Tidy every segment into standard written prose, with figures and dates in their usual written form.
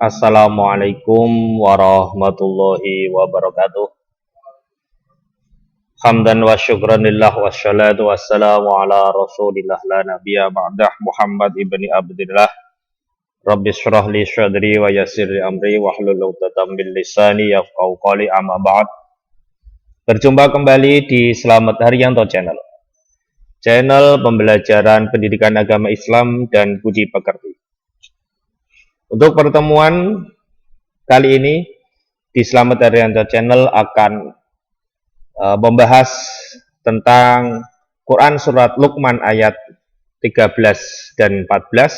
Assalamualaikum warahmatullahi wabarakatuh. Hamdan wa syukran lillah wa salatu wassalamu ala rasulillah la nabiyya ba'dah Muhammad ibni Abdillah. Rabbi syrah li syadri wa yassir li amri wa hlul 'uqdatam min lisani yafqahu qawli, amma ba'd. Berjumpa kembali di Selamat Haryanto Channel. Channel pembelajaran pendidikan agama Islam dan budi pekerti. Untuk pertemuan kali ini di Selamat Haryanto Channel akan membahas tentang Quran Surat Luqman ayat 13 dan 14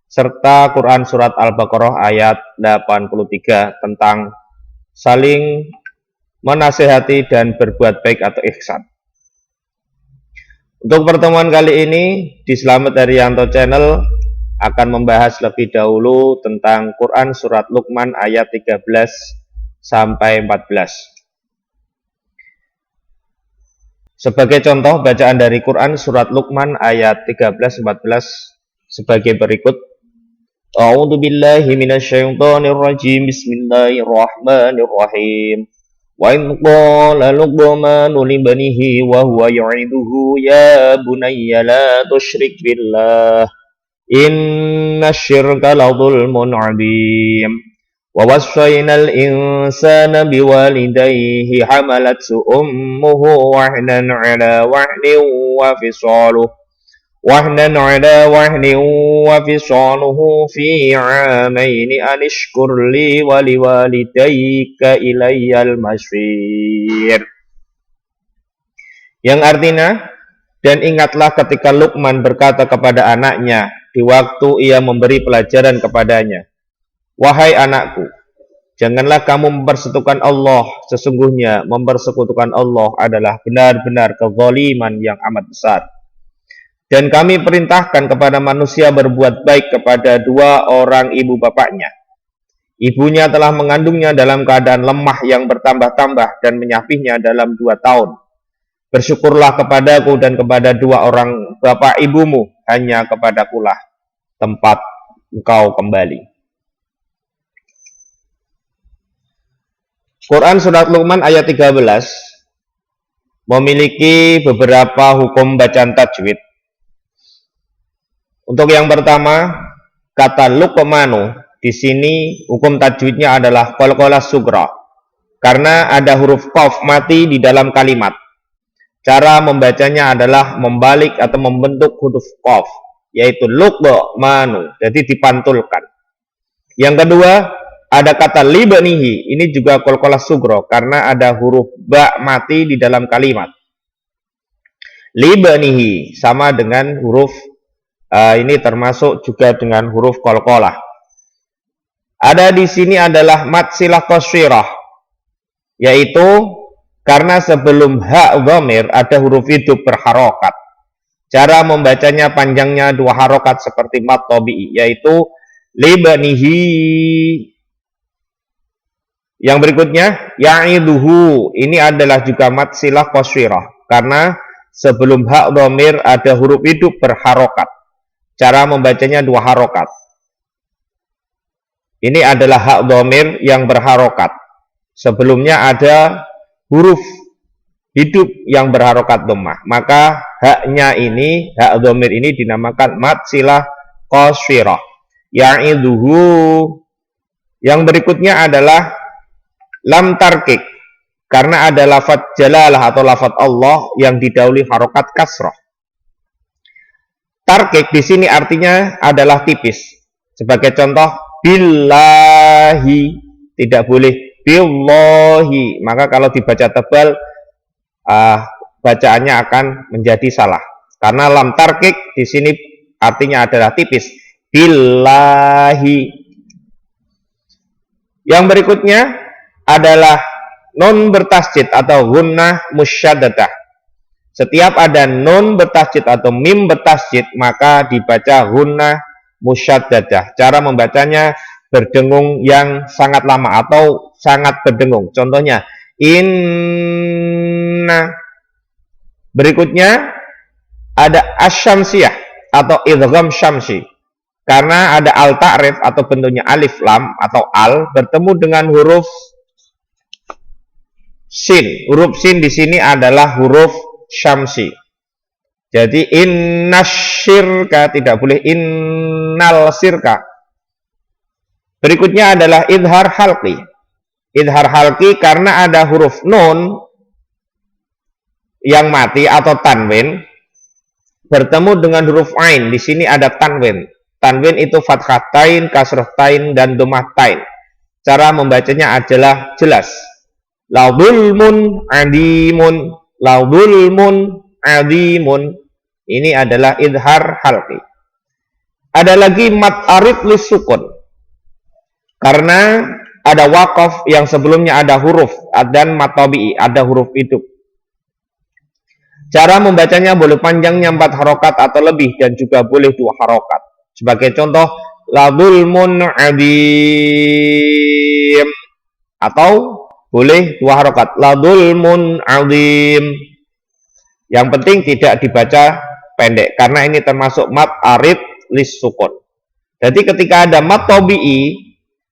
serta Quran Surat Al-Baqarah ayat 83 tentang saling menasehati dan berbuat baik atau ihsan. Untuk pertemuan kali ini di Selamat Haryanto Channel akan membahas lebih dahulu tentang Quran Surat Luqman ayat 13 sampai 14. Sebagai contoh bacaan dari Quran Surat Luqman ayat 13-14 sebagai berikut. A'udzu billahi minasyaitonir rajim. Bismillahirrahmanirrahim. Wa in qala Luqmanu li banihi wa huwa ya'iduhu ya bunayya la tusyrik billah. Inna syirka la dhulmun 'adzim. Wa wassayna al-insana biwalidayhi hamalathu ummuhu wahnan 'ala wahnin wa fisaluhu fi 'amaini an ishkur li wa liwalidayka ilayyal masir. Yang artinya, dan ingatlah ketika Luqman berkata kepada anaknya di waktu ia memberi pelajaran kepadanya, wahai anakku, janganlah kamu mempersekutukan Allah. Sesungguhnya mempersekutukan Allah adalah benar-benar kezaliman yang amat besar. Dan kami perintahkan kepada manusia berbuat baik kepada dua orang ibu bapaknya. Ibunya telah mengandungnya dalam keadaan lemah yang bertambah-tambah dan menyapihnya dalam 2 tahun. Bersyukurlah kepadaku dan kepada dua orang bapak ibumu, hanya kepadakulah tempat engkau kembali. Quran Surat Luqman ayat 13 memiliki beberapa hukum bacaan tajwid. Untuk yang pertama, kata Luqmanu, di sini hukum tajwidnya adalah qalqalah sughra, karena ada huruf qaf mati di dalam kalimat. Cara membacanya adalah membalik atau membentuk huruf qaf, yaitu Luqmanu, jadi dipantulkan. Yang kedua, ada kata libanihi, ini juga qalqalah sughra karena ada huruf ba mati di dalam kalimat. Libanihi sama dengan huruf ini termasuk juga dengan huruf qalqalah. Ada di sini adalah mad silah qasirah, yaitu karena sebelum ha dhamir ada huruf hidup berharokat. Cara membacanya panjangnya 2 harokat seperti mad tabi'i, yaitu libanihi. Yang berikutnya, ya'iduhu. Ini adalah juga mad silah qasirah, karena sebelum ha dhamir ada huruf hidup berharokat. Cara membacanya 2 harokat. Ini adalah ha dhamir yang berharokat. Sebelumnya ada huruf hidup yang berharokat dhammah, maka haknya ini, hak dhamir ini dinamakan mad silah qasirah. Ya'iduhu. Yang berikutnya adalah lam tarkik, karena ada lafadz jalalah atau lafadz Allah yang didahului harokat kasrah. Tarkik di sini artinya adalah tipis. Sebagai contoh, billahi, tidak boleh billahi, maka kalau dibaca tebal bacaannya akan menjadi salah. Karena lam tarkik di sini artinya adalah tipis. Billahi. Yang berikutnya adalah nun bertasjid atau gunnah musyaddadah. Setiap ada nun bertasjid atau mim bertasjid, maka dibaca gunnah musyaddadah. Cara membacanya berdengung yang sangat lama atau sangat berdengung. Contohnya, inna. Berikutnya ada asyamsiyah atau idgham syamsi. karena ada al ta'rif atau bentuknya alif lam atau al bertemu dengan huruf sin. Huruf sin di sini adalah huruf syamsi. Jadi innasyirka, tidak boleh innal sirka. Berikutnya adalah idhar halqi. Idhar halqi karena ada huruf nun yang mati atau tanwin bertemu dengan huruf ain. Di sini ada tanwin. Tanwin itu fathatain, kasrohtain, dan domatain. Cara membacanya adalah jelas. Laudulmun adimun, laudulmun adimun. Ini adalah idhar halqi. Ada lagi mat arid lisukun. Karena ada waqaf yang sebelumnya ada huruf dan mat tabi'i, ada huruf hidup. Cara membacanya boleh panjangnya 4 harokat atau lebih dan juga boleh 2 harokat. Sebagai contoh, laudulmun adim, atau boleh 2 harokat, laudulmun adim. Yang penting tidak dibaca pendek karena ini termasuk mat arid lis sukun. Jadi ketika ada mat tabi'i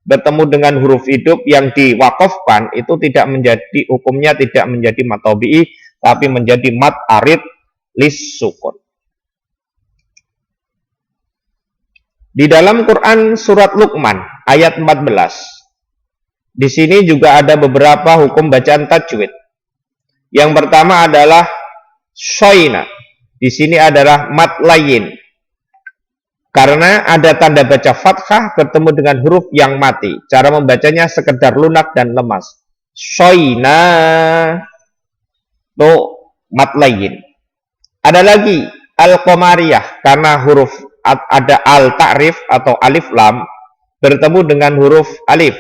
bertemu dengan huruf hidup yang diwakafkan, itu tidak menjadi, hukumnya tidak menjadi mat tabi'i tapi menjadi mat arid lis sukun. Di dalam Quran surat Luqman ayat 14, di sini juga ada beberapa hukum bacaan tajwid. Yang pertama adalah syaina. Di sini adalah mat layin. Karena ada tanda baca fathah bertemu dengan huruf yang mati. Cara membacanya sekedar lunak dan lemas. Syaina itu mat layin. Ada lagi al-qamariyah karena huruf ada al ta'rif atau alif lam bertemu dengan huruf alif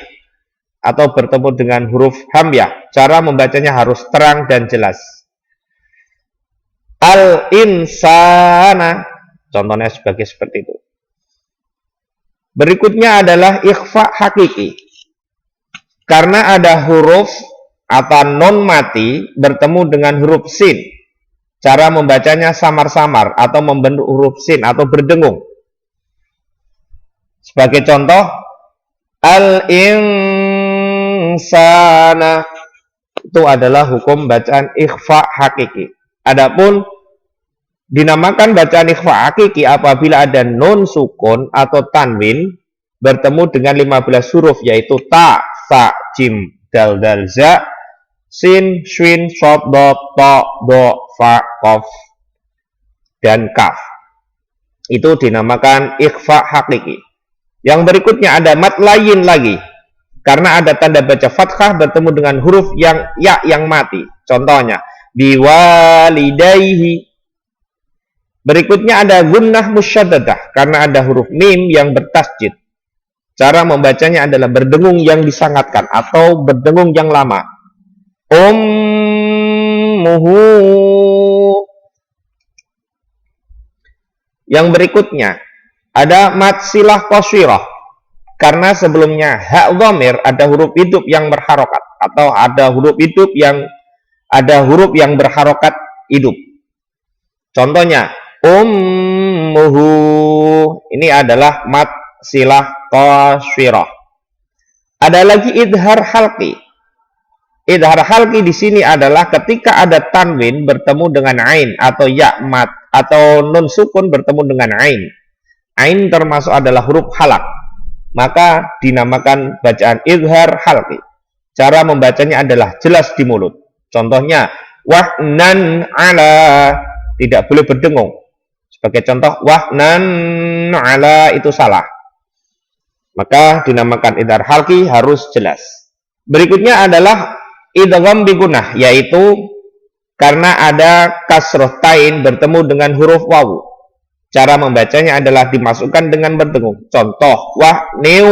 atau bertemu dengan huruf hamyah. Cara membacanya harus terang dan jelas. Al-insana, contohnya seperti itu. Berikutnya adalah ikhfa hakiki. Karena ada huruf atau non mati bertemu dengan huruf sin. Cara membacanya samar-samar atau membentuk huruf sin atau berdengung. Sebagai contoh, al-insana, itu adalah hukum bacaan ikhfa hakiki. Adapun dinamakan bacaan ikhfa hakiki apabila ada nun sukun atau tanwin bertemu dengan 15 huruf yaitu ta, sa, jim, dal, dal, za, sin, shin, shod, do, to, do, fa, qaf, dan kaf. Itu dinamakan ikhfa hakiki. Yang berikutnya ada mat layin lagi. Karena ada tanda baca fathah bertemu dengan huruf yang ya yang mati. Contohnya biwalidayhi. Berikutnya ada gunnah musyaddadah karena ada huruf mim yang bertasjid. Cara membacanya adalah berdengung yang disangatkan atau berdengung yang lama. Ummuhu. Yang berikutnya ada mat silah qasirah karena sebelumnya hak dhamir ada huruf hidup yang berharokat atau ada huruf hidup yang berharokat hidup. Contohnya ummuhu, ini adalah mat silah qasirah. Ada lagi idhar halqi. Idhar halqi di sini adalah ketika ada tanwin bertemu dengan ain atau ya mat atau nun sukun bertemu dengan ain. Ain termasuk adalah huruf halak. Maka dinamakan bacaan idhar halqi. Cara membacanya adalah jelas di mulut. Contohnya wahnan ala, tidak boleh berdengung. Sebagai contoh wahnan ala itu salah. Maka dinamakan idhar halqi harus jelas. Berikutnya adalah idgham bi gunnah, yaitu karena ada kasroh tain bertemu dengan huruf wawu. Cara membacanya adalah dimasukkan dengan berdengung. Contoh wahniu.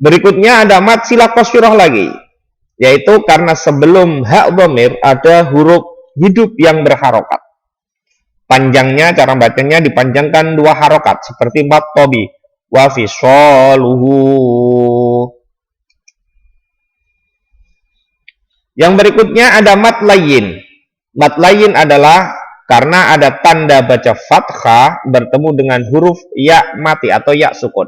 Berikutnya ada mat silah qasirah lagi, yaitu karena sebelum hak dhamir ada huruf hidup yang berharokat. Panjangnya cara bacanya dipanjangkan 2 harokat seperti mat tobi wa fisaluhu. Yang berikutnya ada mat layin. Mat layin adalah karena ada tanda baca fathah bertemu dengan huruf ya mati atau ya sukun.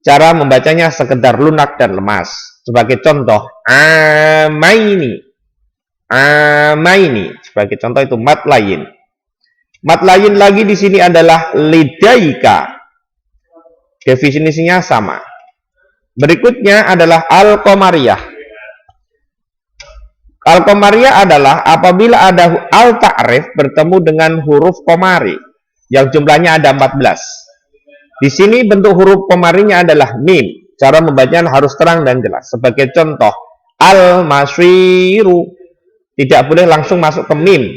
Cara membacanya sekedar lunak dan lemas. Sebagai contoh, amaini. Amaini. Sebagai contoh itu mat lain. Mat lain lagi di sini adalah lidaika. Definisinya sama. Berikutnya adalah al-qamariyah. Al-qamariyah adalah apabila ada al-ta'rif bertemu dengan huruf qamari yang jumlahnya ada 14. Di sini bentuk huruf qamarinya adalah mim. Cara membacanya harus terang dan jelas. Sebagai contoh, al-masyiru. Tidak boleh langsung masuk ke mim.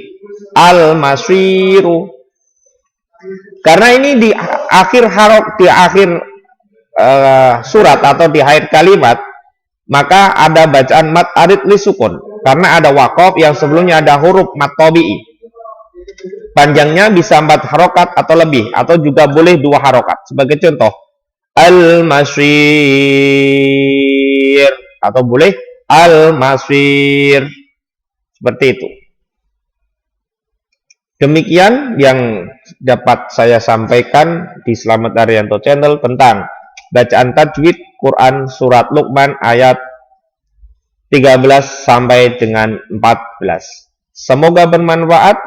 Al-masyiru. Karena ini di akhir surat atau di akhir kalimat, maka ada bacaan mat arid li sukun karena ada waqaf yang sebelumnya ada huruf mat tabi'i. Panjangnya bisa 4 harokat atau lebih, atau juga boleh 2 harokat. Sebagai contoh, al-masyir, atau boleh al-masyir. Seperti itu. Demikian yang dapat saya sampaikan di Slamet Arianto Channel tentang bacaan tajwid Quran surat Luqman ayat 13 sampai dengan 14. Semoga bermanfaat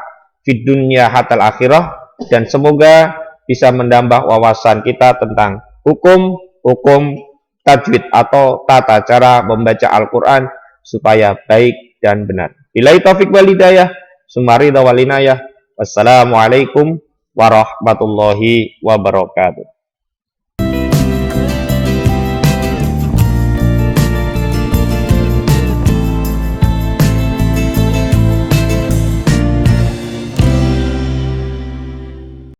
di dunia hatal akhirah, dan semoga bisa menambah wawasan kita tentang hukum tajwid atau tata cara membaca Al-Quran supaya baik dan benar. Billahi taufik wal hidayah, sumari wal inayah. Wassalamualaikum warahmatullahi wabarakatuh.